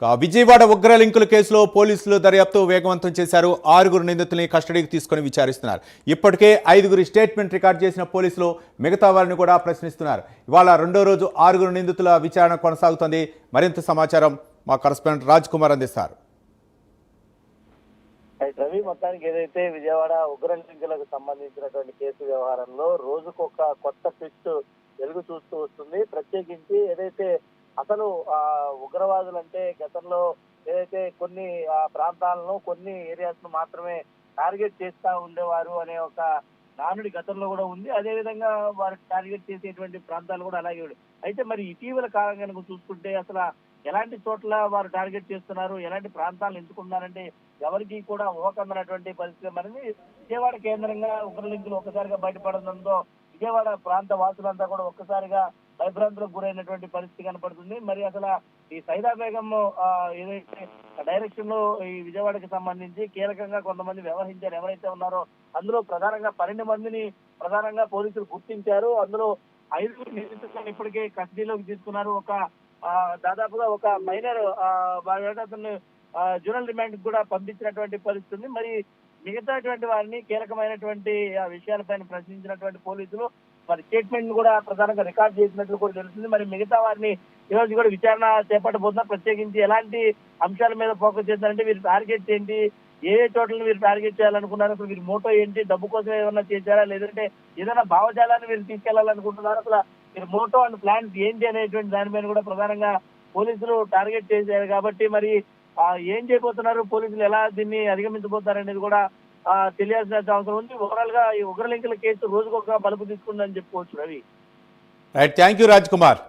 విజయవాడ ఉగ్ర లింకుల కేసులో పోలీసులు దర్యాప్తు వేగవంతం చేశారు. 6 నిందితుల్ని కస్టడీకి తీసుకొని విచారిస్తున్నారు. ఇప్పటికే 5 స్టేట్మెంట్ రికార్డ్ చేసిన పోలీసులు మిగతా వారిని కూడా ప్రశ్నిస్తున్నారు. ఇవాళ రెండో రోజు 6 నిందితుల విచారణ కొనసాగుతోంది. మరింత సమాచారం మా కరెస్పాండెంట్ రాజ్ కుమార్ అందిస్తారు. రవి, మొత్తానికి ఏదైతే విజయవాడ ఉగ్ర లింకులకు సంబంధించినటువంటి కేసు వ్యవహారంలో రోజుకొక కొత్త ట్విస్ట్ వెలుగు చూస్తూ వస్తుంది. ప్రత్యేకించి ఏదైతే అసలు ఉగ్రవాదులు అంటే గతంలో ఏదైతే కొన్ని ప్రాంతాలను కొన్ని ఏరియాస్ ను మాత్రమే టార్గెట్ చేస్తా ఉండేవారు అనే ఒక నానుడి గతంలో కూడా ఉంది. అదే విధంగా వారు టార్గెట్ చేసేటువంటి ప్రాంతాలు కూడా అలాగే ఉంది. అయితే మరి ఇటీవల కాలం కనుక చూసుకుంటే అసలు ఎలాంటి చోట్ల వారు టార్గెట్ చేస్తున్నారు, ఎలాంటి ప్రాంతాలను ఎంచుకున్నారంటే ఎవరికి కూడా ఊహకందనటువంటి పరిస్థితి అనేది విజయవాడ కేంద్రంగా ఉగ్ర లింకులు ఒక్కసారిగా బయటపడడంతో విజయవాడ ప్రాంత వాసులంతా కూడా ఒక్కసారిగా భయభ్రాంతులకు గురైనటువంటి పరిస్థితి కనపడుతుంది. మరి అసలు ఈ సైదా బేగం ఏదైతే డైరెక్షన్ లో ఈ విజయవాడకి సంబంధించి కీలకంగా కొంతమంది వ్యవహరించారు ఎవరైతే ఉన్నారో అందులో ప్రధానంగా 12 మందిని ప్రధానంగా పోలీసులు గుర్తించారు. అందులో 5 నిందితులను ఇప్పటికే కస్టడీలోకి తీసుకున్నారు. దాదాపుగా ఒక మైనర్ అతను జూనల్ రిమాండ్ కూడా పంపించినటువంటి పరిస్థితి ఉంది. మరి మిగతాటువంటి వారిని కీలకమైనటువంటి విషయాలపైన ప్రశ్నించినటువంటి పోలీసులు మరి స్టేట్మెంట్ కూడా ప్రధానంగా రికార్డ్ చేసినట్లు కూడా తెలుస్తుంది. మరి మిగతా వారిని ఈ రోజు కూడా విచారణ చేపట్టబోతున్నారు. ప్రత్యేకించి ఎలాంటి అంశాల మీద ఫోకస్ చేస్తారంటే వీరి టార్గెట్స్ ఏంటి, ఏ చోట్లను వీరు టార్గెట్ చేయాలనుకున్నారు, అసలు వీరి మోటో ఏంటి, డబ్బు కోసం ఏమన్నా చేశారా, లేదంటే ఏదైనా భావజాలాన్ని వీరు తీసుకెళ్లాలనుకుంటున్నారు, అసలు వీరి మోటో అండ్ ప్లాన్స్ ఏంటి అనేటువంటి దానిపైన కూడా ప్రధానంగా పోలీసులు టార్గెట్ చేశారు. కాబట్టి మరి ఏం చేయబోతున్నారు, పోలీసులు ఎలా దీన్ని అధిగమించబోతున్నారు అనేది కూడా తెలియాల్సిన అవసరం ఉంది. ఓవరాల్ గా ఈ ఉగ్ర లింకుల కేసు రోజుకొక బలుపు తీసుకుందని చెప్పుకోవచ్చు. Ravi, thank you Raj Kumar.